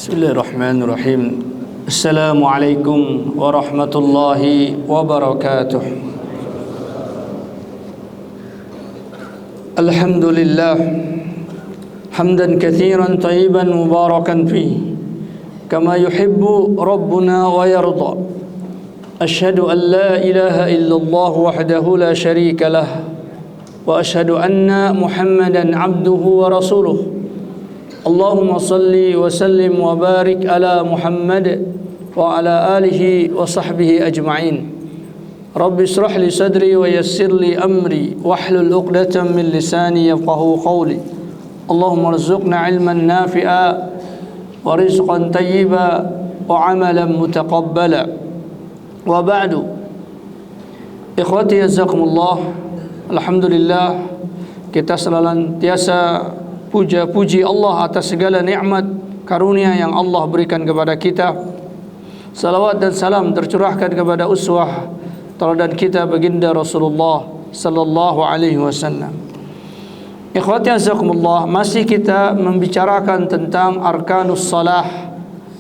Bismillahirrahmanirrahim. Assalamualaikum warahmatullahi wabarakatuh. Alhamdulillah hamdan katsiran thayyiban mubarakan fi kama yuhibbu rabbuna wa yarda. Asyhadu an la ilaha illallah wahdahu la syarika lah wa asyhadu anna Muhammadan abduhu wa rasuluh. Allahumma salli wa sallim wa barik ala Muhammad wa ala alihi wa sahbihi ajma'in. Rabbi israh li sadri wa yassir li amri wahlul 'uqdatam min lisani yafqahu qawli. Allahumma rzuqna ilman nafi'a wa rizqan tayyiba wa 'amalan mutaqabbala. Wa ba'du. Ikhwati jazakumullah. Alhamdulillah, kita senantiasa puja-puji Allah atas segala nikmat karunia yang Allah berikan kepada kita. Salawat dan salam tercurahkan kepada uswah teladan kita baginda Rasulullah sallallahu alaihi wasallam. Ikhwati azakumullah, masih kita membicarakan tentang arkanus salah,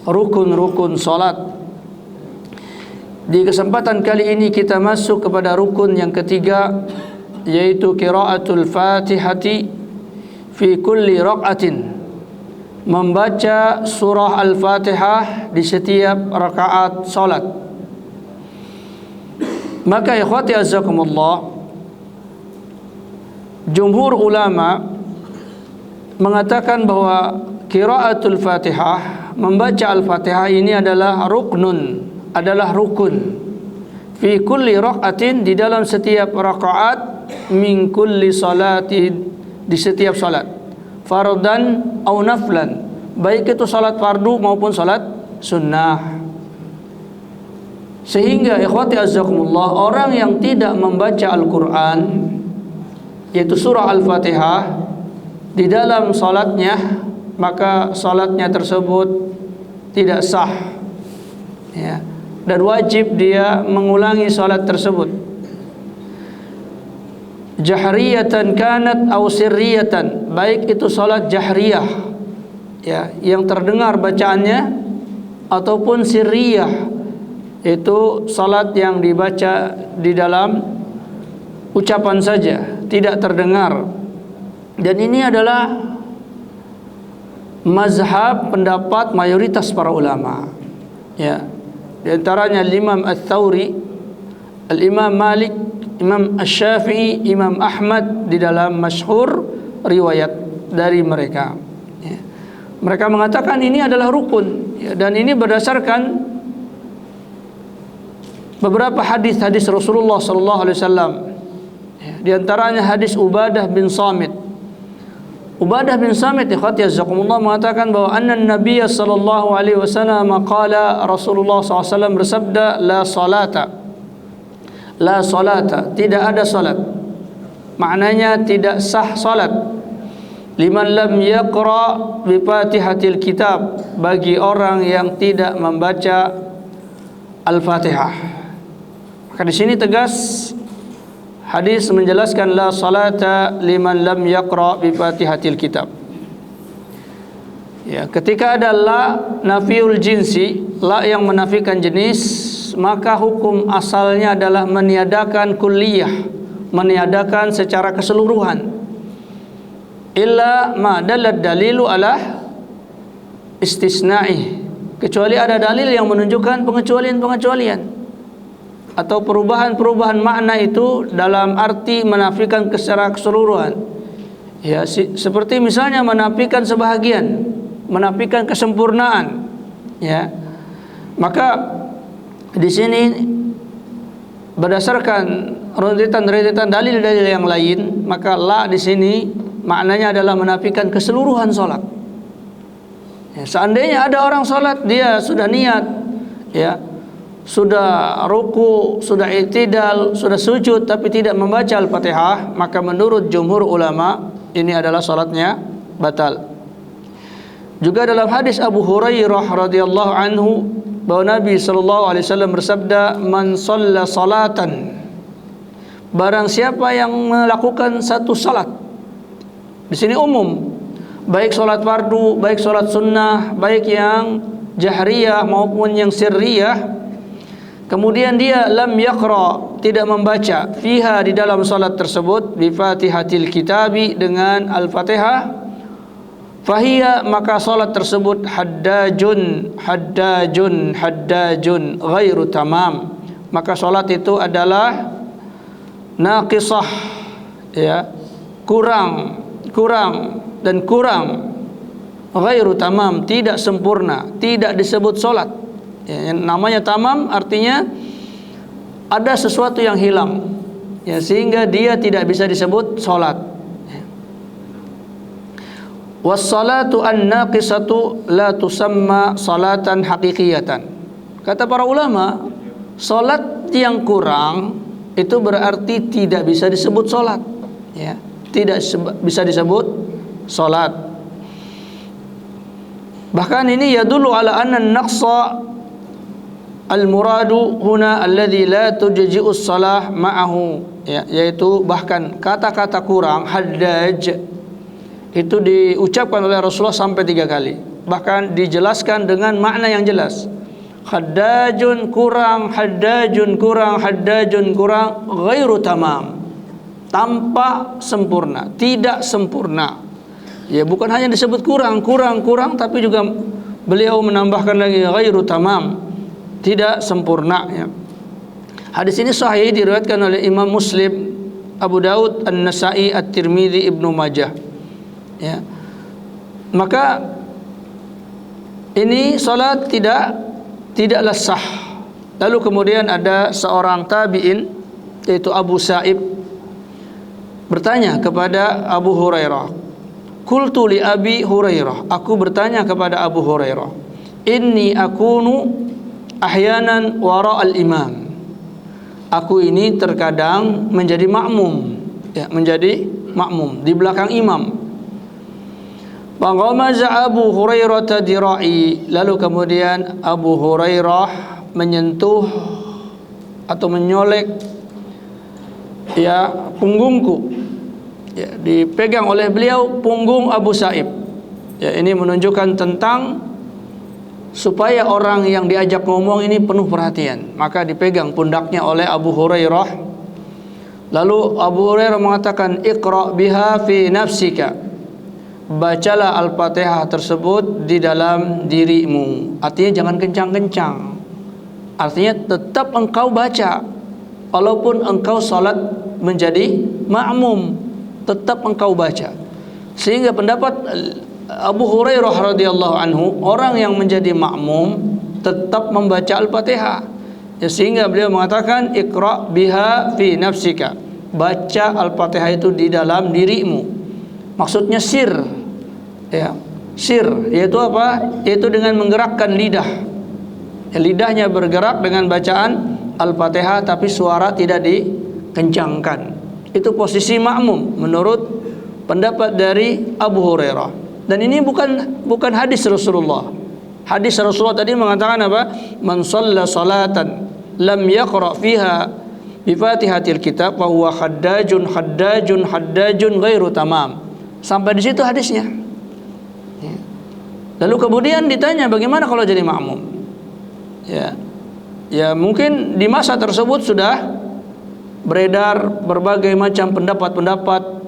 rukun-rukun salat. Di kesempatan kali ini kita masuk kepada rukun yang ketiga, yaitu qiraatul Fatihati fi kulli raq'atin, membaca surah Al-Fatihah di setiap rakaat salat. Maka ikhwati azakumullah, jumhur ulama mengatakan bahwa qiraatul Fatihah, membaca Al-Fatihah ini adalah ruknun, adalah rukun fi kulli raq'atin, di dalam setiap rakaat, min kulli salatin, di setiap salat, fardan atau naflan, baik itu salat fardu maupun salat sunnah. Sehingga ikhwati azzakumullah, orang yang tidak membaca Al-Quran, yaitu surah Al-Fatihah, di dalam salatnya, maka salatnya tersebut tidak sah, ya, dan wajib dia mengulangi salat tersebut, jahriyatan kanat aw sirriyatan, baik itu salat jahriyah, ya, yang terdengar bacaannya, ataupun sirriyah, itu salat yang dibaca di dalam ucapan saja, tidak terdengar. Dan ini adalah mazhab, pendapat mayoritas para ulama, ya. Di antaranya Imam Ats-Tsauri, Al-Imam Malik, Imam Asy-Syafi'i, Imam Ahmad di dalam masyhur riwayat dari mereka, ya. Mereka mengatakan ini adalah rukun, ya, dan ini berdasarkan beberapa hadis-hadis Rasulullah sallallahu alaihi wasallam, ya. Di antaranya hadis Ubadah bin Samit. Ubadah bin Samit, ikhwati jazakumullah, mengatakan bahwa anna Nabiy sallallahu alaihi wasallam qala, Rasulullah sallallahu alaihi wasallam bersabda, la salata, la salata, tidak ada salat, maknanya tidak sah salat, liman lam yaqra bi Fatihatil kitab, bagi orang yang tidak membaca Al-Fatihah. Maka di sini tegas hadis menjelaskan la salata liman lam yaqra bi Fatihatil kitab. Ya, ketika ada la nafiul jinsi, la yang menafikan jenis, maka hukum asalnya adalah meniadakan kulliyah, meniadakan secara keseluruhan. Illa ma dalad dalilu ala istisna'i, kecuali ada dalil yang menunjukkan pengecualian-pengecualian atau perubahan-perubahan makna itu dalam arti menafikan secara keseluruhan. Ya, seperti misalnya menafikan sebahagian, menafikan kesempurnaan, ya. Maka di sini berdasarkan rentetan dalil-dalil yang lain, maka la di sini maknanya adalah menafikan keseluruhan salat. Ya, seandainya ada orang salat, dia sudah niat, ya, sudah ruku, sudah i'tidal, sudah sujud, tapi tidak membaca Al-Fatihah, maka menurut jumhur ulama ini adalah salatnya batal. Juga dalam hadis Abu Hurairah radhiyallahu anhu, bahwa Nabi sallallahu alaihi wasallam bersabda, man shalla salatan, barang siapa yang melakukan satu salat, di sini umum, baik solat fardu, baik solat sunnah, baik yang jahriyah maupun yang sirriyah, kemudian dia lam yaqra, tidak membaca, fiha, di dalam salat tersebut, bi Fatihatil Kitabi, dengan Al-Fatihah, fahiya, maka salat tersebut haddajun ghairu tamam, maka salat itu adalah naqisah, ya, kurang ghairu tamam, tidak sempurna, tidak disebut salat. Ya, yang namanya tamam artinya ada sesuatu yang hilang, ya, sehingga dia tidak bisa disebut salat. Was-salatu an-naqisatu la tusamma salatan haqiqiyatan. Kata para ulama, salat yang kurang itu berarti tidak bisa disebut salat, ya, tidak bisa disebut salat. Bahkan ini yadullu ala anna an-naqsa al-muradu huna alladhi la tujzi'u shalah ma'ahu, ya, yaitu bahkan kata-kata kurang, haddaj, itu diucapkan oleh Rasulullah sampai 3 kali, bahkan dijelaskan dengan makna yang jelas. Haddajun kurang, ghairu tamam, tanpa sempurna, tidak sempurna. Ya, bukan hanya disebut kurang, tapi juga beliau menambahkan lagi ghairu tamam, tidak sempurna, ya. Hadis ini sahih, diriwayatkan oleh Imam Muslim, Abu Daud, An-Nasa'i, At-Tirmidzi, Ibnu Majah, ya. Maka ini salat tidaklah sah. Lalu kemudian ada seorang tabi'in, yaitu Abu Sa'ib, bertanya kepada Abu Hurairah. Qultu li Abi Hurairah, aku bertanya kepada Abu Hurairah, inni akunu ahyanan wara al-imam, aku ini terkadang menjadi makmum, ya, menjadi makmum di belakang imam. Faqamaza Abu Hurairah dira'i, lalu kemudian Abu Hurairah menyentuh atau menyolek, ya, punggungku, ya, dipegang oleh beliau punggung Abu Sa'ib. Ya, ini menunjukkan tentang supaya orang yang diajak ngomong ini penuh perhatian, maka dipegang pundaknya oleh Abu Hurairah. Lalu Abu Hurairah mengatakan, iqra biha fi nafsika, bacalah Al-Fatihah tersebut di dalam dirimu. Artinya jangan kencang-kencang, artinya tetap engkau baca, walaupun engkau salat menjadi makmum, tetap engkau baca. Sehingga pendapat Abu Hurairah radhiyallahu anhu, orang yang menjadi makmum tetap membaca Al-Fatihah, ya, sehingga beliau mengatakan iqra biha fi nafsika, baca Al-Fatihah itu di dalam dirimu. Maksudnya sir, ya, sir, yaitu apa? Yaitu dengan menggerakkan lidah, ya, lidahnya bergerak dengan bacaan Al-Fatihah, tapi suara tidak dikencangkan. Itu posisi makmum menurut pendapat dari Abu Hurairah. Dan ini bukan hadis Rasulullah. Hadis Rasulullah tadi mengatakan apa? Man shalla salatan lam yaqra fiha bi Fatihatil Kitab fa huwa haddajun ghairu tamam. Sampai di situ hadisnya. Lalu kemudian ditanya, bagaimana kalau jadi makmum? Ya, mungkin di masa tersebut sudah beredar berbagai macam pendapat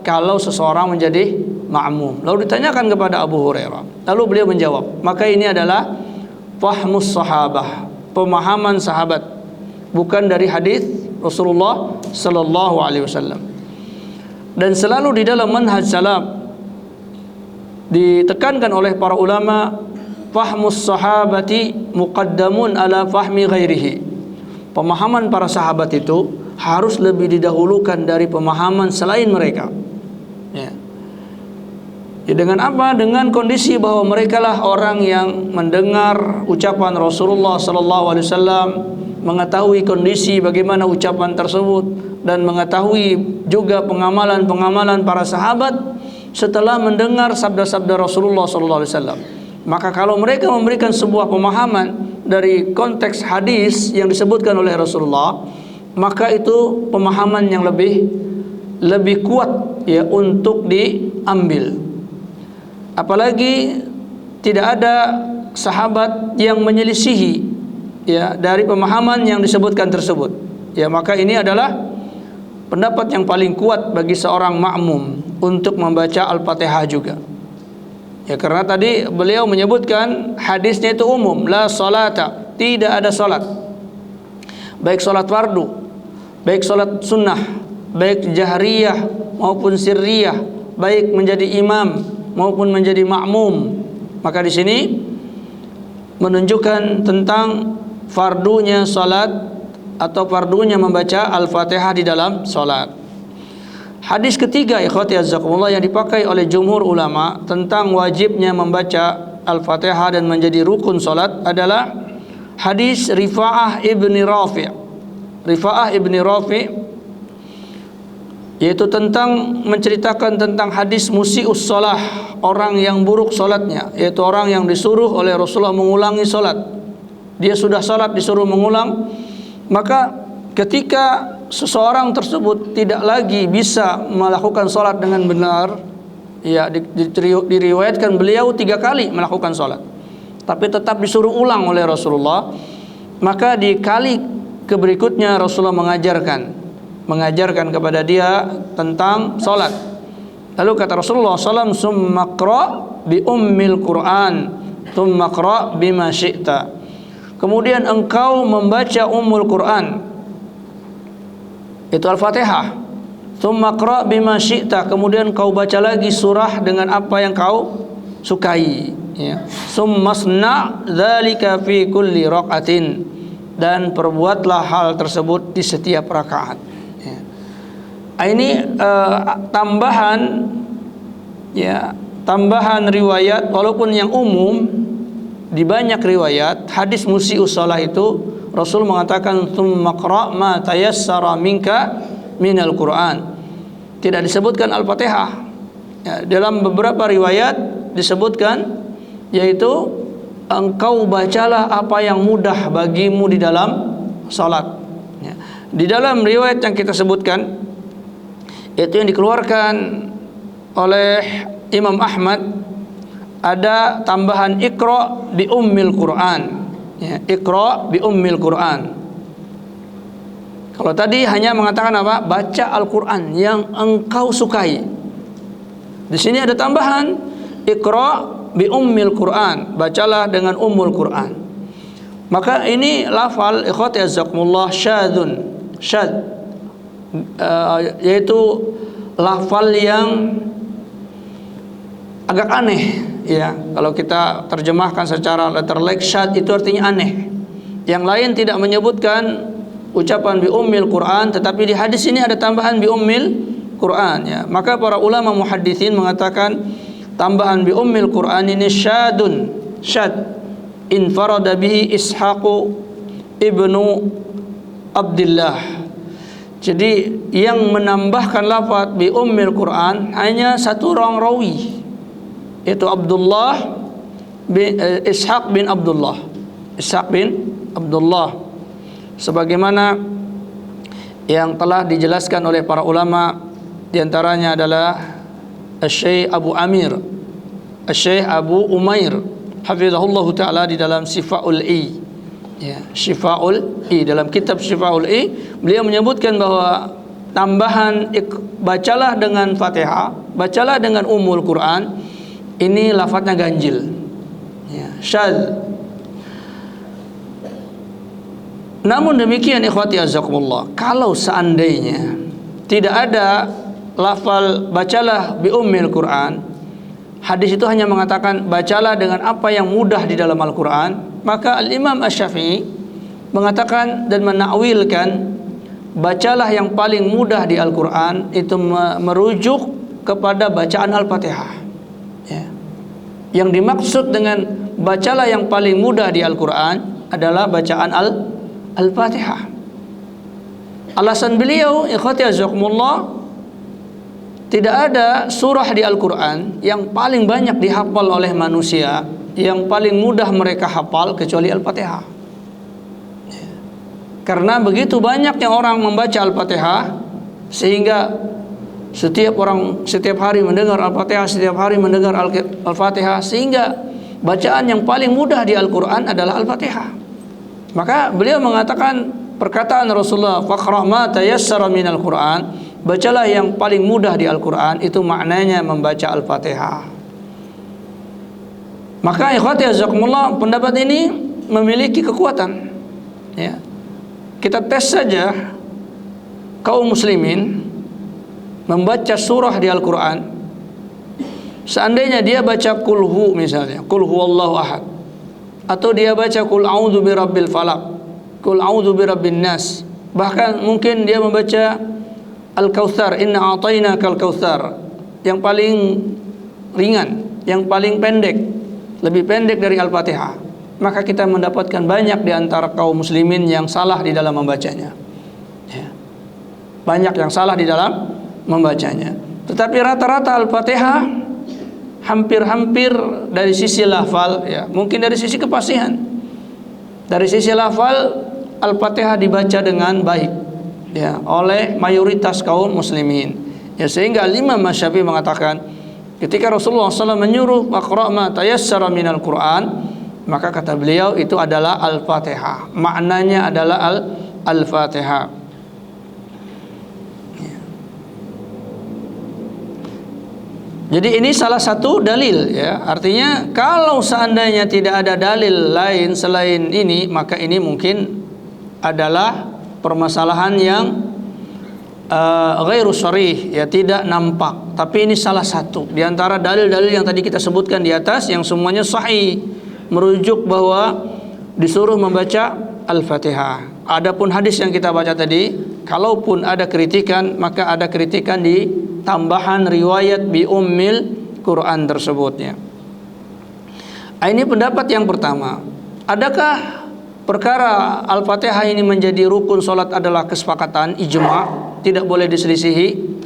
kalau seseorang menjadi makmum. Lalu ditanyakan kepada Abu Hurairah, lalu beliau menjawab, maka ini adalah fahmus sahabah, pemahaman sahabat, bukan dari hadis Rasulullah sallallahu alaihi wasallam. Dan selalu di dalam manhaj salaf ditekankan oleh para ulama, fahmus sahabati muqaddamun ala fahmi ghairihi. Pemahaman para sahabat itu harus lebih didahulukan dari pemahaman selain mereka. Ya. Ya, dengan apa? Dengan kondisi bahwa mereka lah orang yang mendengar ucapan Rasulullah sallallahu alaihi wasallam, mengetahui kondisi bagaimana ucapan tersebut, dan mengetahui juga pengamalan-pengamalan para sahabat setelah mendengar sabda-sabda Rasulullah sallallahu alaihi wasallam. Maka kalau mereka memberikan sebuah pemahaman dari konteks hadis yang disebutkan oleh Rasulullah, maka itu pemahaman yang lebih kuat, ya, untuk diambil. Apalagi tidak ada sahabat yang menyelisihi ya dari pemahaman yang disebutkan tersebut. Ya, maka ini adalah pendapat yang paling kuat bagi seorang makmum untuk membaca Al-Fatihah juga. Ya, karena tadi beliau menyebutkan hadisnya itu umum, la salata, tidak ada salat. Baik salat fardu, baik salat sunnah, baik jahriyah maupun sirriyah, baik menjadi imam maupun menjadi makmum. Maka di sini menunjukkan tentang fardunya salat atau fardunya membaca Al-Fatihah di dalam salat. Hadis ketiga ikhwati azzakumullah yang dipakai oleh jumhur ulama tentang wajibnya membaca Al-Fatihah dan menjadi rukun salat adalah hadis Rifa'ah ibni Rafi'. Rifa'ah ibni Rafi' yaitu tentang menceritakan tentang hadis musi'us shalah, orang yang buruk salatnya, yaitu orang yang disuruh oleh Rasulullah mengulangi salat. Dia sudah salat disuruh mengulang, maka ketika seseorang tersebut tidak lagi bisa melakukan salat dengan benar, ya diriwayatkan beliau 3 kali melakukan salat, tapi tetap disuruh ulang oleh Rasulullah. Maka di kali berikutnya Rasulullah mengajarkan kepada dia tentang salat. Lalu kata Rasulullah SAW, "Summa qra bi ummil Qur'an, thumma qra bima syi'ta." Kemudian engkau membaca Ummul Quran, itu Al-Fatihah. Tsumma qra bima syi'ta, kemudian kau baca lagi surah dengan apa yang kau sukai, ya. Tsummasna dzalika fi kulli raqatin, dan perbuatlah hal tersebut di setiap rakaat, ya. Ini tambahan, ya, tambahan riwayat, walaupun yang umum di banyak riwayat hadis musi'us shalah itu Rasul mengatakan tsumma qra ma tayassara minka minal Qur'an. Tidak disebutkan Al-Fatihah. Ya, dalam beberapa riwayat disebutkan, yaitu engkau bacalah apa yang mudah bagimu di dalam salat. Ya. Di dalam riwayat yang kita sebutkan, itu yang dikeluarkan oleh Imam Ahmad, ada tambahan Iqra bi ummil Qur'an, ya, Iqra bi ummil Qur'an. Kalau tadi hanya mengatakan apa? Baca Al-Qur'an yang engkau sukai. Di sini ada tambahan Iqra bi ummil Qur'an, bacalah dengan ummul Qur'an. Maka ini lafal ikhwati azzakumullah syadzun, yaitu lafal yang agak aneh, ya. Kalau kita terjemahkan secara letterlek, syad itu artinya aneh. Yang lain tidak menyebutkan ucapan bi ummil Quran, tetapi di hadis ini ada tambahan bi ummil Quran, ya. Maka para ulama muhadditsin mengatakan tambahan bi ummil Quran ini syadun, syad infarada bihi Ishaq ibnu Abdullah. Jadi yang menambahkan lafaz bi ummil Quran hanya satu orang rawi, yaitu Abdullah bin Ishaq bin Abdullah. Ishaq bin Abdullah, sebagaimana yang telah dijelaskan oleh para ulama, diantaranya adalah Syekh Abu Amir, Syekh Abu Umair hafizahullah taala di dalam Syifaul I, ya, Syifaul I, dalam kitab Syifaul I beliau menyebutkan bahwa tambahan bacalah dengan Fatihah, bacalah dengan Ummul Quran, ini lafadznya ganjil, ya, syadz. Namun demikian ikhwati azzakumullah, kalau seandainya tidak ada lafal bacalah bi ummil Quran, hadis itu hanya mengatakan bacalah dengan apa yang mudah di dalam Al-Quran, maka Al-Imam Asy-Syafi'i mengatakan dan menakwilkan bacalah yang paling mudah di Al-Quran itu merujuk kepada bacaan Al-Fatihah, ya. Yang dimaksud dengan bacalah yang paling mudah di Al-Quran adalah bacaan Al-Fatihah. Alasan beliau ikhwati azakumullah, tidak ada surah di Al-Quran yang paling banyak dihafal oleh manusia, yang paling mudah mereka hafal kecuali Al-Fatihah. Karena begitu banyaknya orang membaca Al-Fatihah, sehingga Setiap orang setiap hari mendengar Al-Fatihah, setiap hari mendengar Al-Fatihah, sehingga bacaan yang paling mudah di Al-Quran adalah Al-Fatihah. Maka beliau mengatakan perkataan Rasulullah, "Faqra' ma tayassara minal Qur'an", bacalah yang paling mudah di Al-Quran, itu maknanya membaca Al-Fatihah. Maka ikhwati jazakumullah, pendapat ini memiliki kekuatan. Ya. Kita tes saja kaum muslimin membaca surah di Al-Quran. Seandainya dia baca kulhu misalnya, kul huwallahu ahad, atau dia baca kul a'udzu birabbil falaq, kul a'udzu birabbin nas, bahkan mungkin dia membaca Al-Kautsar, inna a'tainakal kautsar, yang paling ringan, yang paling pendek, lebih pendek dari Al-Fatihah, maka kita mendapatkan banyak di antara kaum muslimin yang salah di dalam membacanya. Ya. Banyak yang salah di dalam membacanya. Tetapi rata-rata Al-Fatihah hampir-hampir dari sisi lafal, ya, mungkin dari sisi kefasihan, dari sisi lafal Al-Fatihah dibaca dengan baik, ya, oleh mayoritas kaum muslimin. Ya, sehingga Imam Syafi'i mengatakan ketika Rasulullah SAW menyuruh "Faqra' ma tayassara minal Qur'an", maka kata beliau itu adalah Al-Fatihah, maknanya adalah Al-Fatihah. Jadi ini salah satu dalil, ya. Artinya kalau seandainya tidak ada dalil lain selain ini, maka ini mungkin adalah permasalahan yang ghairu sharih, ya, tidak nampak. Tapi ini salah satu di antara dalil-dalil yang tadi kita sebutkan di atas, yang semuanya sahih, merujuk bahwa disuruh membaca Al-Fatihah. Adapun hadis yang kita baca tadi, kalaupun ada kritikan, maka ada kritikan di tambahan riwayat bi ummil Quran tersebutnya. Ini pendapat yang pertama. Adakah perkara Al-Fatihah ini menjadi rukun solat adalah kesepakatan ijma', tidak boleh diselisihi?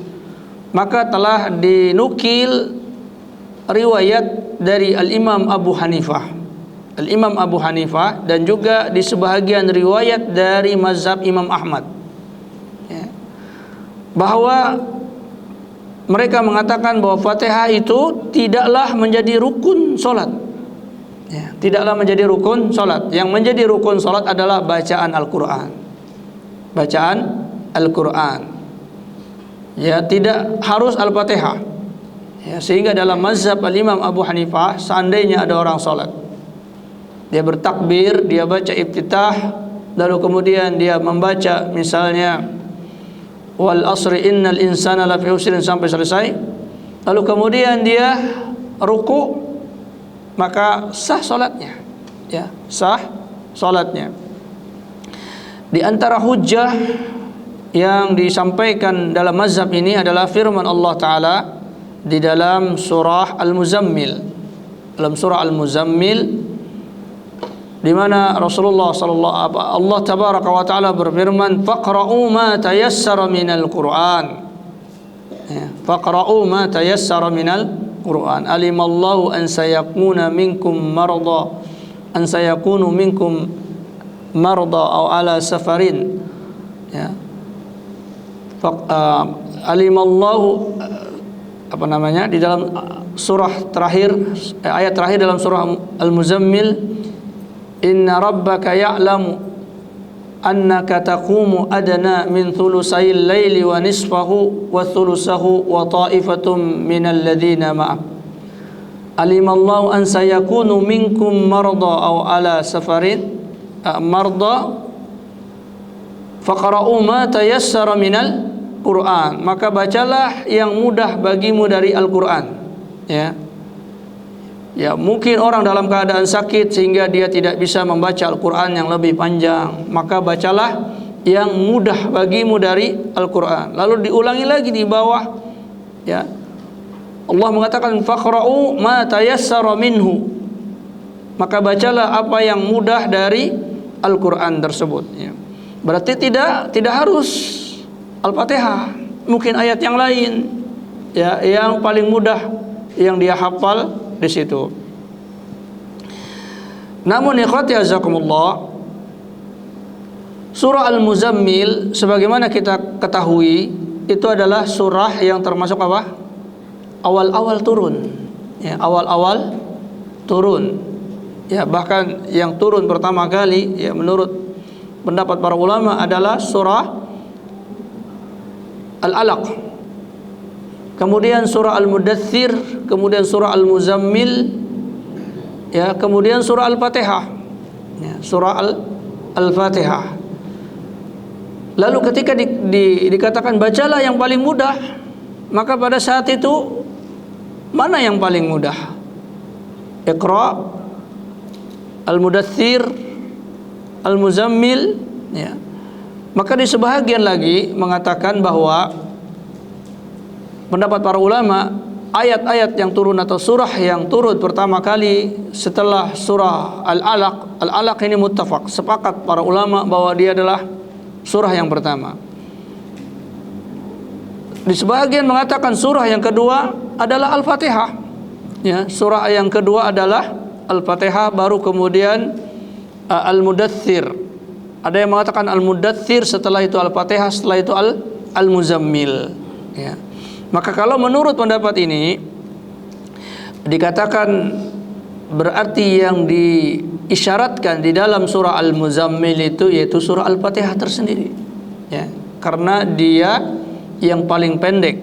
Maka telah dinukil riwayat dari Al-Imam Abu Hanifah, Al-Imam Abu Hanifah, dan juga di sebahagian riwayat dari mazhab Imam Ahmad, ya, bahwa mereka mengatakan bahwa Fatihah itu tidaklah menjadi rukun solat, ya, tidaklah menjadi rukun solat. Yang menjadi rukun solat adalah bacaan Al-Quran, bacaan Al-Quran, ya, tidak harus Al-Fatihah, ya, sehingga dalam mazhab Al-Imam Abu Hanifah, seandainya ada orang solat, dia bertakbir, dia baca iftitah, lalu kemudian dia membaca misalnya wal asri innal insana lafi khusrin sampai selesai, lalu kemudian dia ruku, maka sah salatnya, ya, sah salatnya. Di antara hujjah yang disampaikan dalam mazhab ini adalah firman Allah Ta'ala di dalam surah Al-Muzammil, dalam surah Al-Muzammil, di mana Rasulullah sallallahu Allah tabaraka wa taala berfirman, "Faqra'u ma tayassara minal Qur'an." Ya, faqra'u ma tayassara minal Qur'an. Alimallahu an sayakuna minkum marda, an sayakunu minkum marda aw ala safarin. Ya. Alimallahu apa namanya, di dalam surah terakhir, ayat terakhir dalam surah Al-Muzammil, inna rabbaka ya'lamu annaka taqumu adna min thulusayil laili wa nisfahu wa thulusahu wa ta'ifatum minal ladhina ma'ak alimallahu an sayakunu minkum marda aw ala safarin marda faqra'u ma tayassara minal Qur'an, maka bacalah yang mudah bagimu dari Al-Quran, ya. Ya, mungkin orang dalam keadaan sakit sehingga dia tidak bisa membaca Al-Quran yang lebih panjang, maka bacalah yang mudah bagimu dari Al-Quran. Lalu diulangi lagi di bawah, ya, Allah mengatakan faqra'u ma tayassara minhu, maka bacalah apa yang mudah dari Al-Quran tersebut, ya. Berarti tidak harus Al-Fatihah, mungkin ayat yang lain, ya, yang paling mudah yang dia hafal di situ. Namun ikhwati azakumullah, surah Al-Muzammil sebagaimana kita ketahui itu adalah surah yang termasuk apa? Awal-awal turun. Ya, awal-awal turun. Ya, bahkan yang turun pertama kali ya menurut pendapat para ulama adalah surah Al-Alaq. Kemudian surah Al-Mudaththir, kemudian surah Al-Muzammil, ya, kemudian surah Al-Fatihah. Ya, surah Al-Fatihah. Lalu ketika dikatakan bacalah yang paling mudah, maka pada saat itu mana yang paling mudah? Iqra, Al-Mudaththir, Al-Muzammil, ya. Maka di sebahagian lagi mengatakan bahwa pendapat para ulama, ayat-ayat yang turun atau surah yang turun pertama kali setelah surah Al-Alaq, Al-Alaq ini muttafaq, sepakat para ulama bahwa dia adalah surah yang pertama. Di sebagian mengatakan surah yang kedua adalah Al-Fatihah. Ya, surah yang kedua adalah Al-Fatihah, baru kemudian Al-Mudaththir. Ada yang mengatakan Al-Mudaththir, setelah itu Al-Fatihah, setelah itu Al-Muzammil. Ya. Maka kalau menurut pendapat ini dikatakan berarti yang diisyaratkan di dalam surah Al-Muzammil itu yaitu surah Al-Fatihah tersendiri, ya, karena dia yang paling pendek,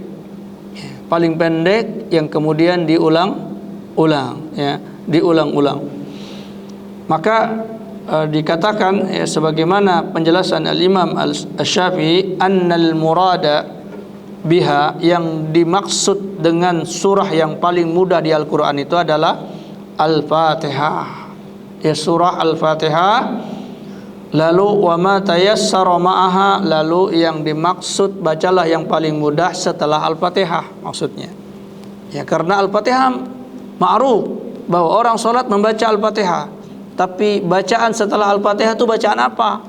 ya, paling pendek yang kemudian diulang-ulang, ya, diulang-ulang. Maka dikatakan, ya, sebagaimana penjelasan Al-Imam Asy-Syafi'i, annal murada biha, yang dimaksud dengan surah yang paling mudah di Al-Quran itu adalah Al-Fatihah, ya, surah Al-Fatihah. Lalu wa ma tayassara ma'aha, lalu yang dimaksud bacalah yang paling mudah setelah Al-Fatihah maksudnya. Ya, karena Al-Fatihah ma'ruf bahwa orang salat membaca Al-Fatihah, tapi bacaan setelah Al-Fatihah itu bacaan apa?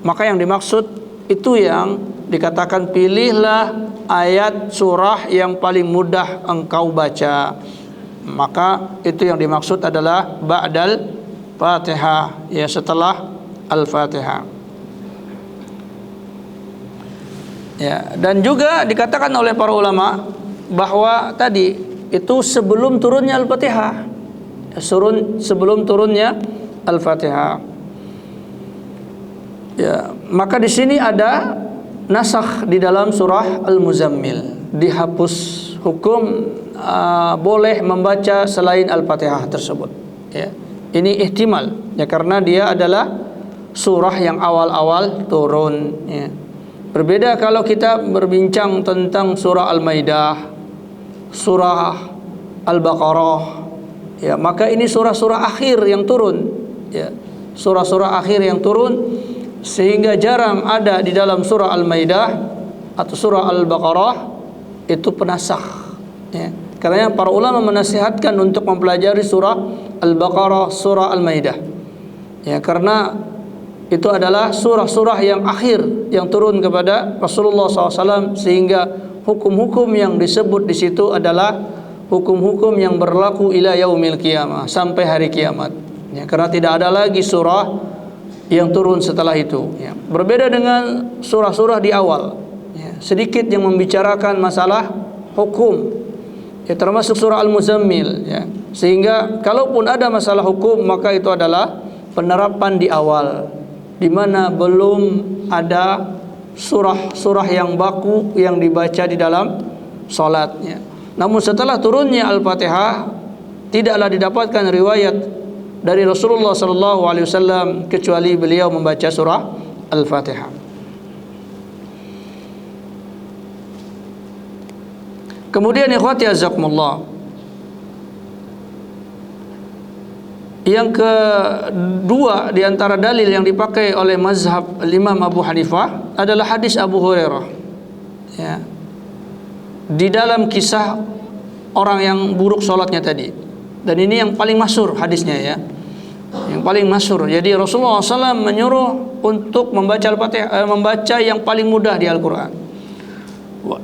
Maka yang dimaksud itu yang dikatakan pilihlah ayat surah yang paling mudah engkau baca. Maka itu yang dimaksud adalah ba'dal Fatihah, ya, setelah Al-Fatihah. Ya, dan juga dikatakan oleh para ulama bahwa tadi itu sebelum turunnya Al-Fatihah, sebelum turunnya Al-Fatihah. Ya, maka di sini ada nasakh di dalam surah Al-Muzammil, dihapus hukum boleh membaca selain Al-Fatihah tersebut. Ya, ini ihtimal, ya, karena dia adalah surah yang awal-awal turun. Ya. Berbeda kalau kita berbincang tentang surah Al-Maidah, surah Al-Baqarah, ya, maka ini surah-surah akhir yang turun. Ya, surah-surah akhir yang turun, sehingga jarang ada di dalam surah Al-Maidah atau surah Al-Baqarah itu penasakh. Ya. Karena para ulama menasihatkan untuk mempelajari surah Al-Baqarah, surah Al-Maidah. Ya, karena itu adalah surah-surah yang akhir yang turun kepada Rasulullah SAW, sehingga hukum-hukum yang disebut di situ adalah hukum-hukum yang berlaku ila yaumil qiyamah, sampai hari kiamat. Ya, karena tidak ada lagi surah yang turun setelah itu. Ya. Berbeda dengan surah-surah di awal, ya, sedikit yang membicarakan masalah hukum. Ya, termasuk surah Al-Muzammil, ya. Sehingga kalaupun ada masalah hukum, maka itu adalah penerapan di awal, di mana belum ada surah-surah yang baku yang dibaca di dalam salatnya. Namun setelah turunnya Al-Fatihah, tidaklah didapatkan riwayat dari Rasulullah SAW kecuali beliau membaca surah Al-Fatihah. Kemudian ikhwati azakumullah, yang kedua di antara dalil yang dipakai oleh mazhab Imam Abu Hanifah adalah hadis Abu Hurairah, ya, di dalam kisah orang yang buruk sholatnya tadi. Dan ini yang paling masyhur hadisnya, ya, yang paling masyhur. Jadi Rasulullah SAW menyuruh untuk membaca Al-Fatihah, membaca yang paling mudah di Al-Quran.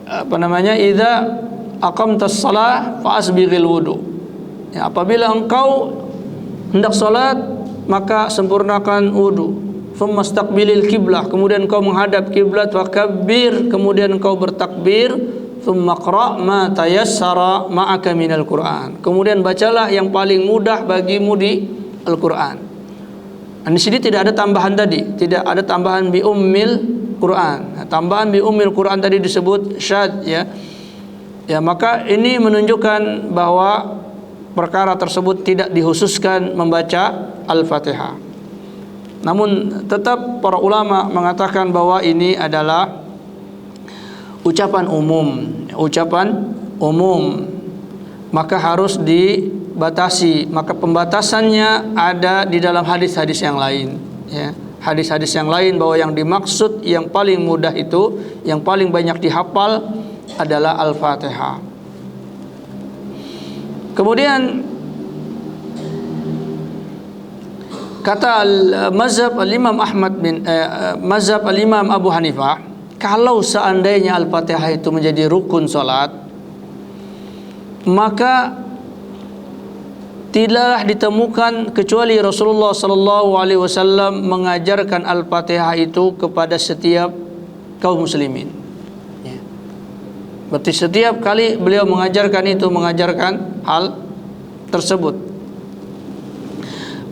Apa namanya? Idza aqamtas shalah fa asbighil wudu. Ya, apabila engkau hendak salat maka sempurnakan wudu. thumma istaqbilil qiblah, kemudian kau menghadap kiblat, wa kabbir, kemudian kau bertakbir, thumma qra' ma tayassara ma'aka minal Qur'an, kemudian bacalah yang paling mudah bagimu di Al-Qur'an. Di sini tidak ada tambahan tadi, tidak ada tambahan bi ummil Quran. Tambahan bi ummil Quran tadi disebut syad, ya. Ya, maka ini menunjukkan bahwa perkara tersebut tidak dikhususkan membaca Al-Fatihah. Namun tetap para ulama mengatakan bahwa ini adalah ucapan umum, maka harus dibatasi. Maka pembatasannya ada di dalam hadis-hadis yang lain, ya. Hadis-hadis yang lain bahwa yang dimaksud yang paling mudah itu, yang paling banyak dihafal adalah Al-Fatihah. Kemudian kata mazhab al-Imam Ahmad mazhab al-Imam Abu Hanifah, kalau seandainya Al-Fatihah itu menjadi rukun salat, maka tidaklah ditemukan kecuali Rasulullah sallallahu alaihi wasallam mengajarkan Al-Fatihah itu kepada setiap kaum muslimin. Ya. Berarti setiap kali beliau mengajarkan hal tersebut.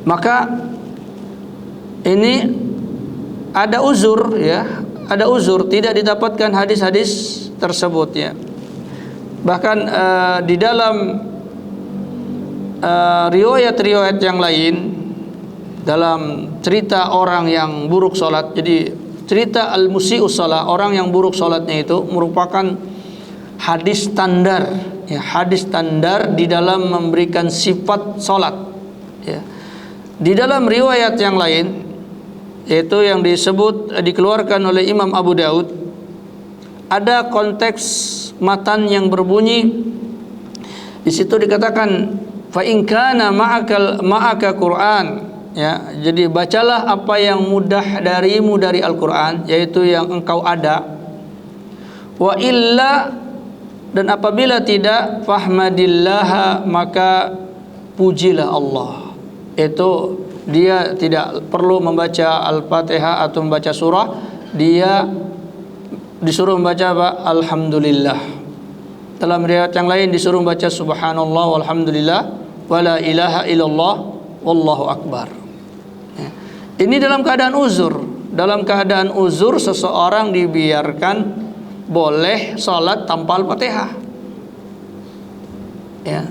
Maka ini ada uzur, ya, ada uzur tidak didapatkan hadis-hadis tersebut, ya. Bahkan di dalam riwayat-riwayat yang lain, dalam cerita orang yang buruk salat, jadi cerita al-musi'us salat, orang yang buruk salatnya itu merupakan hadis standar, ya, hadis standar di dalam memberikan sifat salat, ya. Di dalam riwayat yang lain, yaitu yang dikeluarkan oleh Imam Abu Daud, ada konteks matan yang berbunyi, di situ dikatakan fa in kana ma'aka Qur'an, ya, jadi bacalah apa yang mudah darimu dari Al-Qur'an, yaitu yang engkau ada. Wa illa, dan apabila tidak, fahmadillaha, maka pujilah Allah. Itu dia tidak perlu membaca Al-Fatihah atau membaca surah, dia disuruh membaca apa? Alhamdulillah. Dalam riwayat yang lain disuruh membaca subhanallah walhamdulillah wala ilaha illallah wallahu akbar. Ya. Ini dalam keadaan uzur. Dalam keadaan uzur seseorang dibiarkan boleh salat tanpa Al-Fatihah. Ya.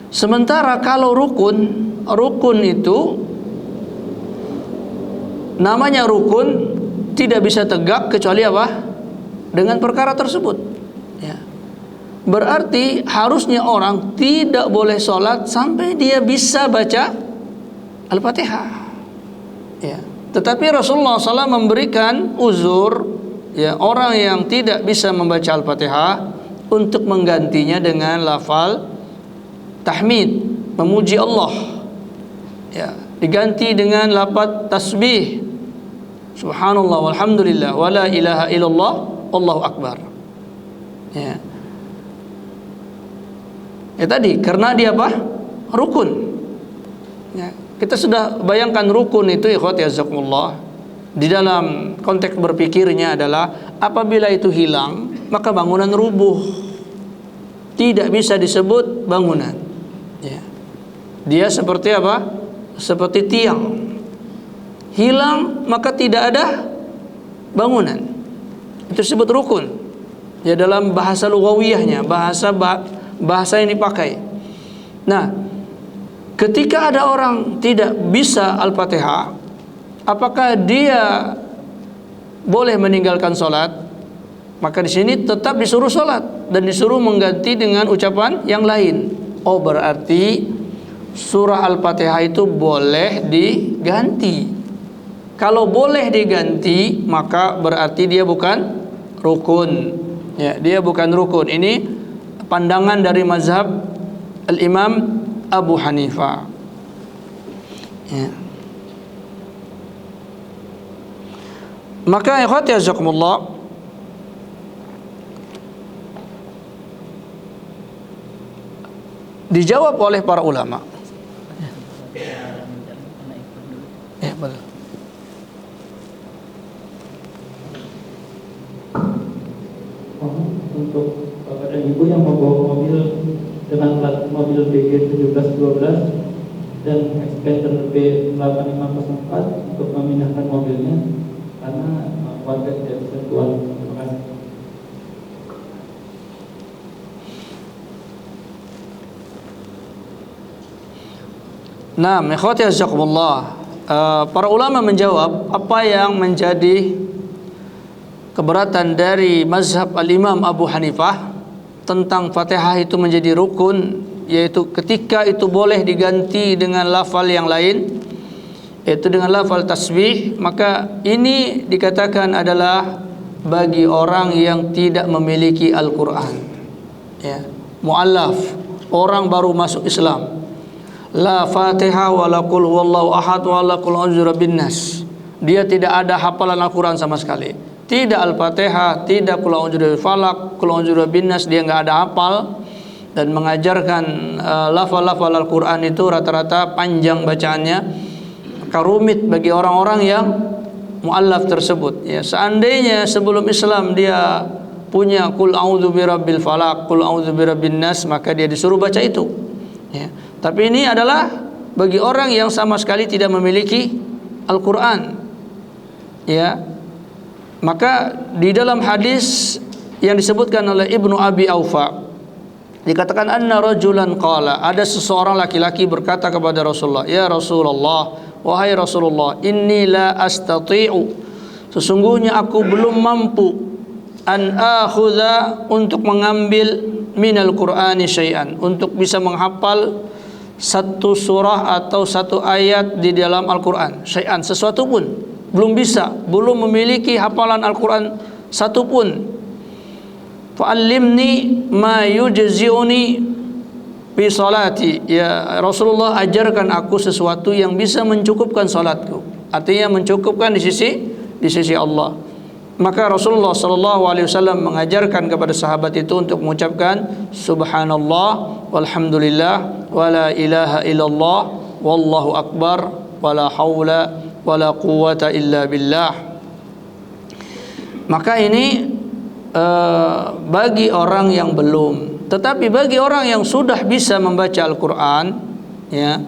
Sementara kalau rukun itu namanya rukun tidak bisa tegak kecuali apa? Dengan perkara tersebut. Ya. Berarti harusnya orang tidak boleh sholat sampai dia bisa baca Al-Fatihah. Ya. Tetapi Rasulullah SAW memberikan uzur, ya, orang yang tidak bisa membaca Al-Fatihah untuk menggantinya dengan lafal tahmid, memuji Allah. Ya, diganti dengan lafaz tasbih, subhanallah walhamdulillah wala ilaha illallah wallahu akbar. Ya. Ya tadi karena dia apa? Rukun. Ya, kita sudah bayangkan rukun itu, ikhwati jazakumullah, di dalam konteks berpikirnya adalah apabila itu hilang maka bangunan rubuh, tidak bisa disebut bangunan. Ya. Dia seperti apa? Seperti tiang. Hilang maka tidak ada bangunan. Itu disebut rukun. Ya, dalam bahasa lugawiyahnya, bahasa yang dipakai. Nah, ketika ada orang tidak bisa Al-Fatihah, apakah dia boleh meninggalkan sholat? Maka di sini tetap disuruh sholat dan disuruh mengganti dengan ucapan yang lain. Oh, berarti surah Al-Fatihah itu boleh diganti. Kalau boleh diganti, maka berarti dia bukan rukun. Ya, dia bukan rukun. Ini pandangan dari mazhab al-Imam Abu Hanifah. Ya. Maka ikhwati jazakumullah, dijawab oleh para ulama. Ya, betul. untuk bapak dan ibu yang membawa mobil dengan plat mobil BG 1712 dan expander B8504 untuk memindahkan mobilnya karena warga tidak bisa keluar. Terima kasih. Nah, ikhwati azakumullah, para ulama menjawab apa yang menjadi keberatan dari mazhab al-Imam Abu Hanifah tentang Fatihah itu menjadi rukun, yaitu ketika itu boleh diganti dengan lafal yang lain, yaitu dengan lafal tasbih, maka ini dikatakan adalah bagi orang yang tidak memiliki Al-Quran, ya, mu'allaf, orang baru masuk Islam. La Fatihah wa la qul huwallahu ahad wa la qul a'udzu birabbin nas. Dia tidak ada hafalan Al-Quran sama sekali. Tidak Al-Fatihah, tidak qul a'udzu birabbil falaq, qul a'udzu birabbin nas, dia enggak ada hafal. Dan mengajarkan lafal-lafal Al-Quran itu rata-rata panjang bacaannya, maka rumit bagi orang-orang yang mu'allaf tersebut, ya. Seandainya sebelum Islam dia punya qul a'udzu birabbil falaq, qul a'udzu birabbin nas, maka dia disuruh baca itu, ya. Tapi ini adalah bagi orang yang sama sekali tidak memiliki Al-Quran, ya. Maka di dalam hadis yang disebutkan oleh Ibnu Abi Aufa dikatakan anna rajulan qala, ada seseorang laki-laki berkata kepada Rasulullah, ya Rasulullah, wahai Rasulullah, inni la astati'u, sesungguhnya aku belum mampu, an akhudha, untuk mengambil minal Qur'ani syai'an, untuk bisa menghafal satu surah atau satu ayat di dalam Al-Quran, syai'an, sesuatu pun belum bisa, belum memiliki hafalan Al-Quran satu pun. Fa'allimni ma yujzi'uni fi salati, ya Rasulullah, ajarkan aku sesuatu yang bisa mencukupkan salatku, artinya mencukupkan di sisi Allah. Maka Rasulullah SAW mengajarkan kepada sahabat itu untuk mengucapkan subhanallah walhamdulillah wala ilaha illallah wallahu akbar wala haula wala quwwata illa billah. Maka ini bagi orang yang belum, tetapi bagi orang yang sudah bisa membaca Al-Quran, ya,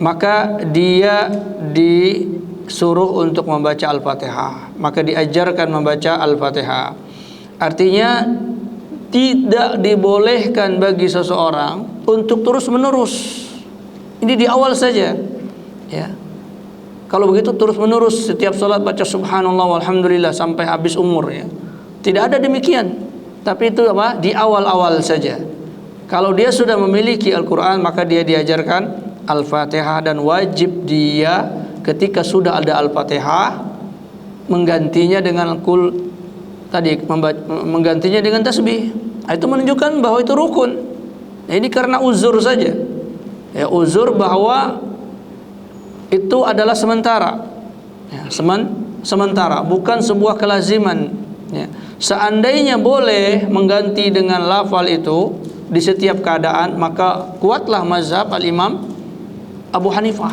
maka dia disuruh untuk membaca Al-Fatihah, maka diajarkan membaca Al-Fatihah. Artinya tidak dibolehkan bagi seseorang untuk terus-menerus. Ini di awal saja, ya. Kalau begitu terus-menerus setiap salat baca subhanallah walhamdulillah sampai habis umur, ya. Tidak ada demikian. Tapi itu apa? Di awal-awal saja. Kalau dia sudah memiliki Al-Quran, maka dia diajarkan Al-Fatihah, dan wajib dia ketika sudah ada Al-Fatihah menggantinya dengan menggantinya dengan tasbih. Itu menunjukkan bahwa itu rukun. Ini karena uzur saja, ya, uzur bahwa itu adalah sementara, ya, sementara, bukan sebuah kelaziman, ya. Seandainya boleh mengganti dengan lafal itu di setiap keadaan, maka kuatlah mazhab al-Imam Abu Hanifah.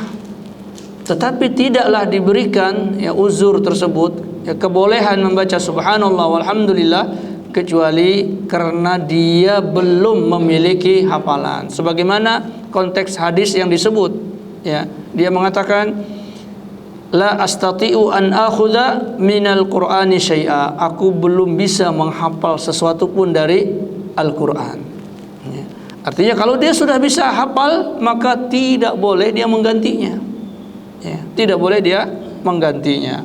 Tetapi tidaklah diberikan, ya, uzur tersebut, ya, kebolehan membaca subhanallah walhamdulillah, kecuali karena dia belum memiliki hafalan. Sebagaimana konteks hadis yang disebut, ya, dia mengatakan la astati'u an akhudha minal Qur'ani syai'a, aku belum bisa menghafal sesuatu pun dari Al-Quran, ya. Artinya kalau dia sudah bisa hafal, maka tidak boleh dia menggantinya, ya, tidak boleh dia menggantinya.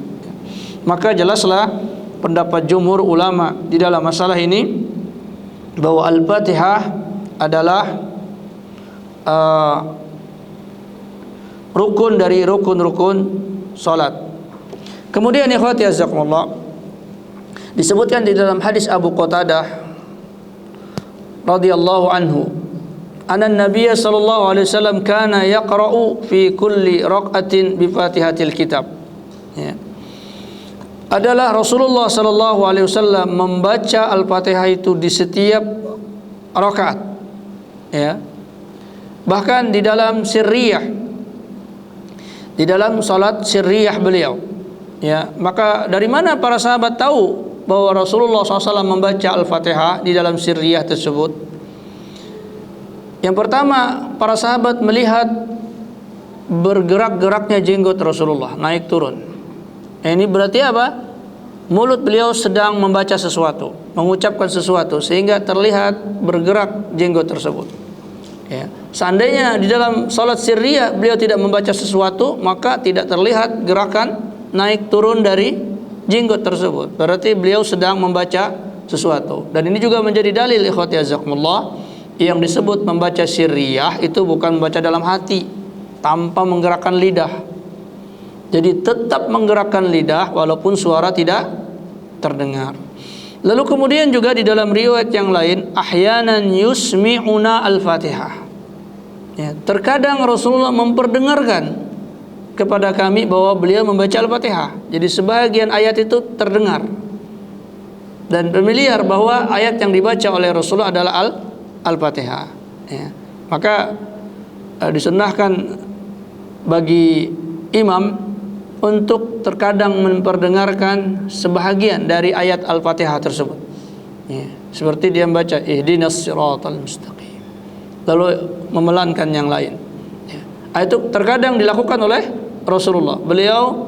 Maka jelaslah pendapat jumhur ulama di dalam masalah ini, bahwa Al-Fatihah adalah rukun dari rukun-rukun salat. Kemudian ikhwati azakumullah, disebutkan di dalam hadis Abu Qatadah radhiyallahu anhu, anna Nabiy sallallahu alaihi wasallam kana yaqra'u fi kulli raq'atin bi Fatihatil Kitab, ya. Adalah Rasulullah sallallahu alaihi wasallam membaca Al-Fatihah itu di setiap rakaat, ya. Bahkan di dalam sirriyah, di dalam salat sirriyah beliau, ya. Maka dari mana para sahabat tahu bahwa Rasulullah SAW membaca Al-Fatihah di dalam sirriyah tersebut? Yang pertama, para sahabat melihat bergerak-geraknya jenggot Rasulullah, naik turun. Ini berarti apa? Mulut beliau sedang membaca sesuatu, mengucapkan sesuatu, sehingga terlihat bergerak jenggot tersebut. Ya. Seandainya di dalam salat sirriyah beliau tidak membaca sesuatu, maka tidak terlihat gerakan naik turun dari jenggot tersebut. Berarti beliau sedang membaca sesuatu. Dan ini juga menjadi dalil ikhwati azakumullah, yang disebut membaca sirriyah itu bukan membaca dalam hati tanpa menggerakkan lidah. Jadi tetap menggerakkan lidah walaupun suara tidak terdengar. Lalu kemudian juga di dalam riwayat yang lain, ahyanan yusmi'una al-Fatihah. Ya, terkadang Rasulullah memperdengarkan kepada kami bahwa beliau membaca Al-Fatihah. Jadi sebagian ayat itu terdengar. Dan familiar bahwa ayat yang dibaca oleh Rasulullah adalah Al-Fatihah. Ya. Maka disunnahkan bagi imam untuk terkadang memperdengarkan sebahagian dari ayat Al-Fatihah tersebut. Ya. Seperti dia membaca ihdinas siratal mustaqim, lalu memelankan yang lain. Ya. Itu terkadang dilakukan oleh Rasulullah. Beliau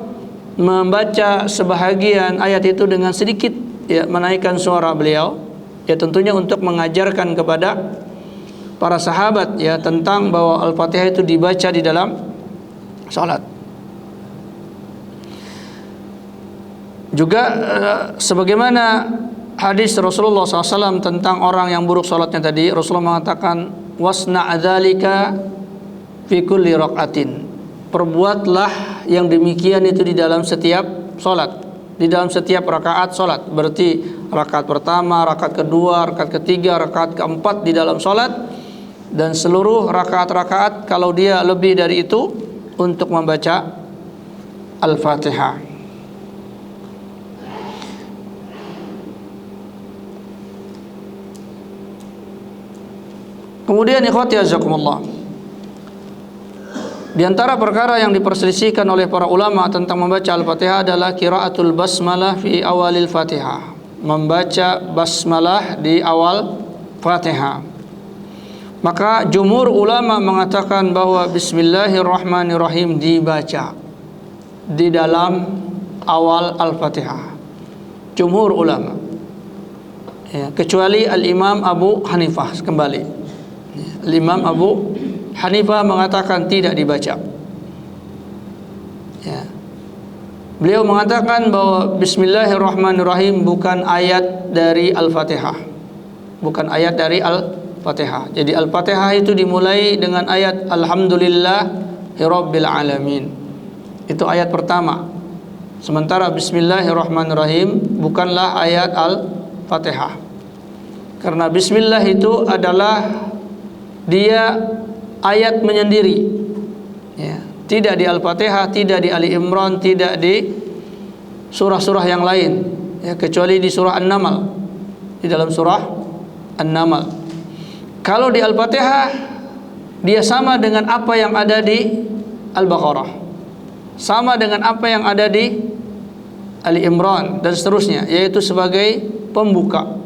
membaca sebahagian ayat itu dengan sedikit, ya, menaikkan suara beliau, ya, tentunya untuk mengajarkan kepada para sahabat, ya, tentang bahwa Al-Fatihah itu dibaca di dalam salat. Juga sebagaimana hadis Rasulullah SAW tentang orang yang buruk salatnya tadi, Rasulullah mengatakan wasna' dzalika fi kulli raqatin. Perbuatlah yang demikian itu di dalam setiap salat, di dalam setiap rakaat salat. Berarti rakaat pertama, rakaat kedua, rakaat ketiga, rakaat keempat di dalam salat, dan seluruh rakaat-rakaat kalau dia lebih dari itu untuk membaca Al-Fatihah. Kemudian ikhwati azakumullah, di antara perkara yang diperselisihkan oleh para ulama tentang membaca Al-Fatihah adalah qiraatul basmalah fi awalil Fatihah, membaca basmalah di awal Fatihah. Maka jumhur ulama mengatakan bahwa bismillahirrahmanirrahim dibaca di dalam awal Al-Fatihah. Jumhur ulama, ya, kecuali Al-Imam Abu Hanifah kembali. Al-Imam Abu Hanifah mengatakan tidak dibaca. Ya. Beliau mengatakan bahwa bismillahirrahmanirrahim bukan ayat dari Al-Fatihah, bukan ayat dari Al-Fatihah. Jadi Al-Fatihah itu dimulai dengan ayat alhamdulillahirabbil alamin. Itu ayat pertama. Sementara bismillahirrahmanirrahim bukanlah ayat Al-Fatihah. Karena bismillah itu adalah dia ayat menyendiri, ya, tidak di Al-Fatihah, tidak di Ali Imran, tidak di surah-surah yang lain, ya, kecuali di surah An-Naml. Di dalam surah An-Naml, kalau di Al-Fatihah dia sama dengan apa yang ada di Al-Baqarah, sama dengan apa yang ada di Ali Imran, dan seterusnya, yaitu sebagai pembuka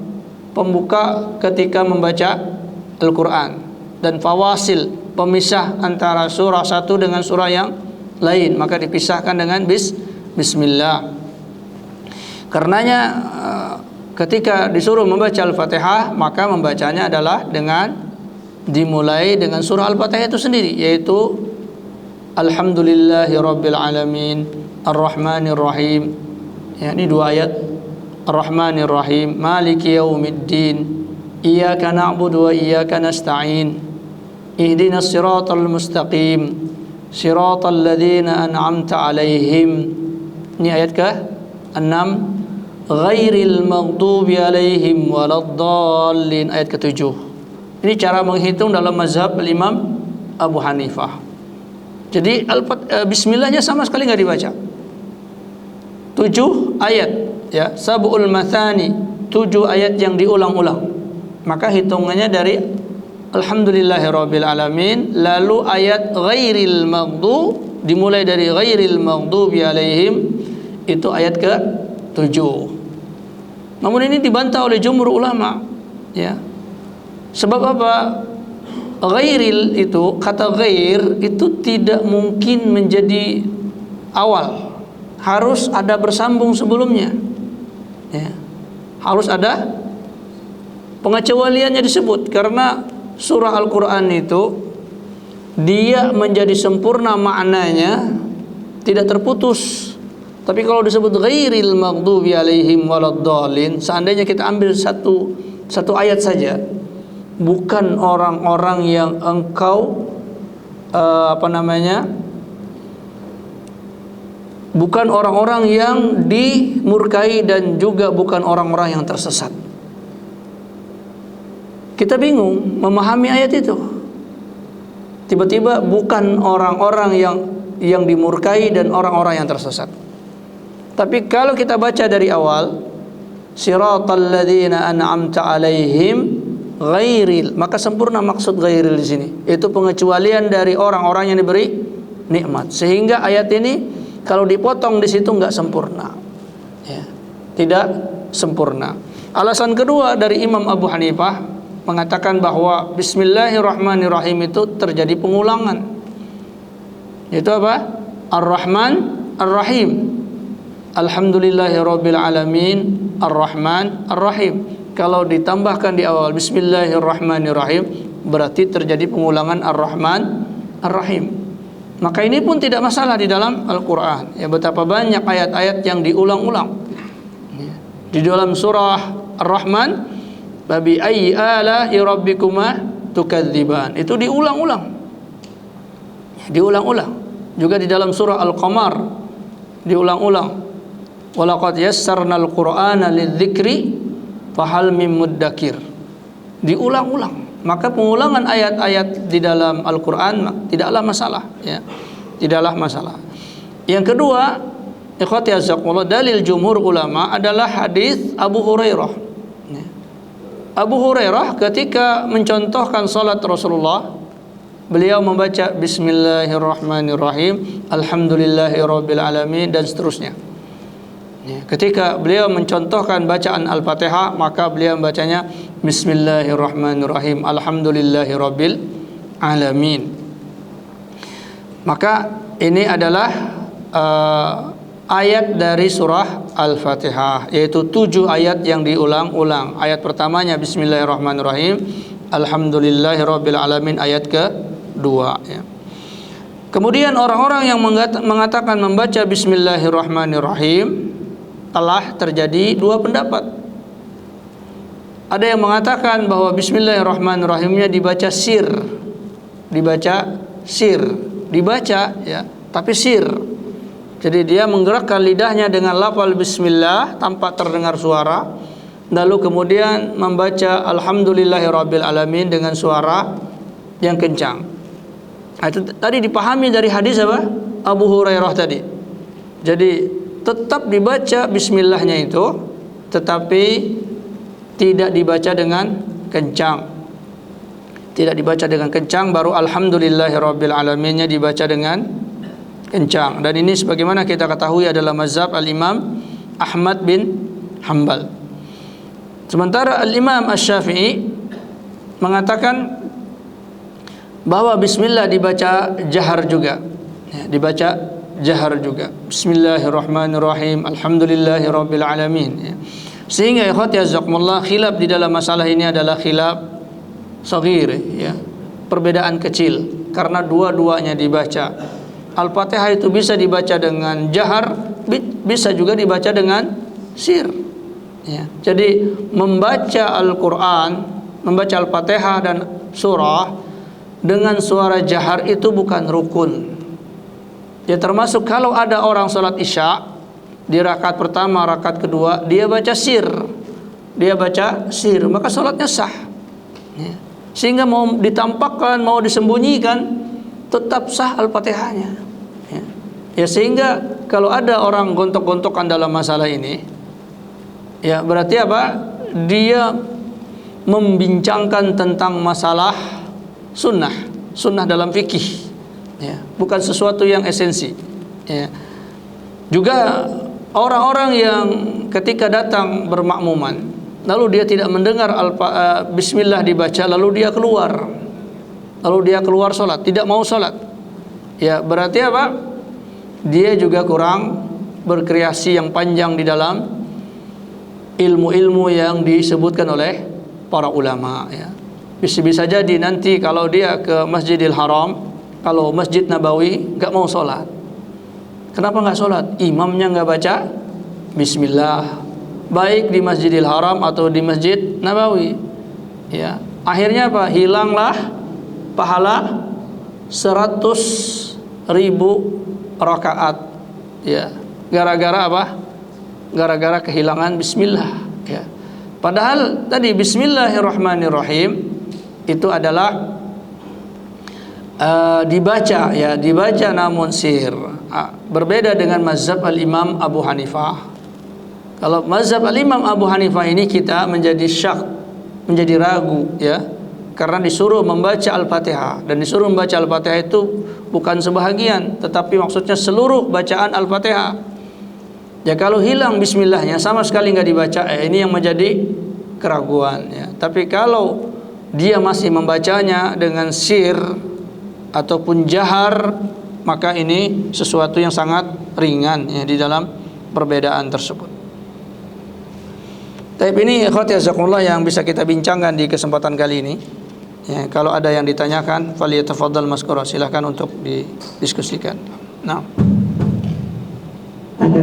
ketika membaca Al-Quran, dan fawasil, pemisah antara surah satu dengan surah yang lain, maka dipisahkan dengan bismillah. Karenanya ketika disuruh membaca Al-Fatihah, maka membacanya adalah dengan dimulai dengan surah Al-Fatihah itu sendiri, yaitu alhamdulillahirabbil alamin arrahmanir rahim. Ya, ini dua ayat. Ar-Rahmanir Rahim, Maliki yaumiddin, iyyaka na'budu wa iyyaka nasta'in, ihdinas siratal mustaqim, siratal ladzina an'amta 'alaihim. Ini ayat ke-6, ghairil maghdubi 'alaihim waladdallin, ayat ke-7. Ini cara menghitung dalam mazhab Imam Abu Hanifah. Jadi bismillahnya sama sekali enggak dibaca. 7 ayat, ya, sab'ul mathani, 7 ayat yang diulang-ulang. Maka hitungannya dari alhamdulillahirabbil alamin, lalu ayat ghairil maghdub, dimulai dari ghairil maghdubi alaihim, itu ayat ke-7. Namun ini dibantah oleh jumhur ulama, ya. Sebab apa? Ghairil itu, kata ghair itu tidak mungkin menjadi awal. Harus ada bersambung sebelumnya, ya. Harus ada pengecualiannya disebut, karena surah Al-Quran itu dia menjadi sempurna maknanya, tidak terputus. Tapi kalau disebut ghairil maghdubi alaihim waladdallin, seandainya kita ambil satu ayat saja, bukan orang-orang yang engkau bukan orang-orang yang dimurkai dan juga bukan orang-orang yang tersesat. Kita bingung memahami ayat itu. Tiba-tiba bukan orang-orang yang dimurkai dan orang-orang yang tersesat. Tapi kalau kita baca dari awal, siratal ladzina an'amta alaihim ghairil, maka sempurna maksud ghairil di sini. Itu pengecualian dari orang-orang yang diberi nikmat. Sehingga ayat ini kalau dipotong di situ enggak sempurna. Ya, tidak sempurna. Alasan kedua dari Imam Abu Hanifah mengatakan bahwa Bismillahirrahmanirrahim itu terjadi pengulangan. Itu apa? Ar-Rahman Ar-Rahim. Alhamdulillahirabbil alamin Ar-Rahman Ar-Rahim. Kalau ditambahkan di awal Bismillahirrahmanirrahim, berarti terjadi pengulangan Ar-Rahman Ar-Rahim. Maka ini pun tidak masalah di dalam Al-Quran. Ya, betapa banyak ayat-ayat yang diulang-ulang. Di dalam surah Ar-Rahman, Babi ayyi ala'i rabbikuma tukadziban, itu diulang-ulang. Diulang-ulang. Juga di dalam surah Al-Qamar diulang-ulang. Walaqad yassarnal Qur'ana lidzikri fahal mim muddakir. Diulang-ulang. Maka pengulangan ayat-ayat di dalam Al-Qur'an tidaklah masalah, ya. Tidaklah masalah. Yang kedua, ikhwati azakumullah, dalil jumhur ulama adalah hadis Abu Hurairah. Abu Hurairah ketika mencontohkan salat Rasulullah, beliau membaca Bismillahirrahmanirrahim, Alhamdulillahirabbil alamin dan seterusnya. Ketika beliau mencontohkan bacaan Al-Fatihah, maka beliau membacanya Bismillahirrahmanirrahim, Alhamdulillahirabbil alamin. Maka ini adalah ayat dari surah Al-Fatihah, yaitu 7 ayat yang diulang-ulang. Ayat pertamanya Bismillahirrahmanirrahim, Alhamdulillahirabbil alamin, ayat kedua, ya. Kemudian orang-orang yang mengatakan membaca Bismillahirrahmanirrahim telah terjadi dua pendapat. Ada yang mengatakan bahwa Bismillahirrahmanirrahimnya dibaca sir, ya, tapi sir. Jadi dia menggerakkan lidahnya dengan lafal Bismillah tanpa terdengar suara, lalu kemudian membaca Alhamdulillahirabbil alamin dengan suara yang kencang. Itu tadi dipahami dari hadis apa? Abu Hurairah tadi. Jadi tetap dibaca bismillahnya itu, tetapi tidak dibaca dengan kencang. Tidak dibaca dengan kencang, baru Alhamdulillahirabbil alaminnya dibaca dengan kencang. Dan ini sebagaimana kita ketahui adalah mazhab Al-Imam Ahmad bin Hanbal. Sementara Al-Imam Asy-Syafi'i mengatakan bahwa bismillah dibaca jahar juga, ya, dibaca jahar juga. Bismillahirrahmanirrahim, Alhamdulillahirabbil alamin, ya. Sehingga ikhwati jazakumullah, khilaf di dalam masalah ini adalah khilaf shaghir, ya, perbedaan kecil, karena dua-duanya dibaca. Al-Fatihah itu bisa dibaca dengan jahar, bisa juga dibaca dengan sir, ya. Jadi membaca Al-Quran, membaca Al-Fatihah dan surah dengan suara jahar itu bukan rukun. Ya, termasuk kalau ada orang sholat isya di rakaat pertama, rakaat kedua dia baca sir, maka sholatnya sah, ya. Sehingga mau ditampakkan, mau disembunyikan, tetap sah Al-Fatihahnya, ya. Ya, sehingga kalau ada orang gontok-gontokan dalam masalah ini, ya berarti apa? Dia membincangkan tentang masalah sunnah dalam fikih, ya, bukan sesuatu yang esensi, ya. Juga orang-orang yang ketika datang bermakmuman, lalu dia tidak mendengar bismillah dibaca, lalu dia keluar sholat, tidak mau sholat, ya berarti apa? Dia juga kurang berkreasi yang panjang di dalam ilmu-ilmu yang disebutkan oleh para ulama, ya. Bisa jadi nanti kalau dia ke Masjidil Haram, kalau Masjid Nabawi nggak mau sholat. Kenapa nggak sholat? Imamnya nggak baca bismillah, baik di Masjidil Haram atau di Masjid Nabawi, ya. Akhirnya apa? Hilanglah pahala 100.000 rakaat, ya. Gara-gara apa? Gara-gara kehilangan bismillah, ya. Padahal tadi bismillahirrahmanirrahim itu adalah dibaca, ya, dibaca namun sir. Berbeda dengan mazhab al-Imam Abu Hanifah. Kalau mazhab al-Imam Abu Hanifah ini kita menjadi syak, menjadi ragu, ya, karena disuruh membaca Al-Fatihah, dan disuruh membaca Al-Fatihah itu bukan sebahagian, tetapi maksudnya seluruh bacaan Al-Fatihah. Ya kalau hilang bismillahnya sama sekali nggak dibaca, ini yang menjadi keraguan, ya. Tapi kalau dia masih membacanya dengan sir ataupun jahar, maka ini sesuatu yang sangat ringan, ya, di dalam perbedaan tersebut. Tapi ini ikhwati jazakumullah yang bisa kita bincangkan di kesempatan kali ini, ya. Kalau ada yang ditanyakan, falyatafaddal maskura, silakan untuk didiskusikan. Nah, ada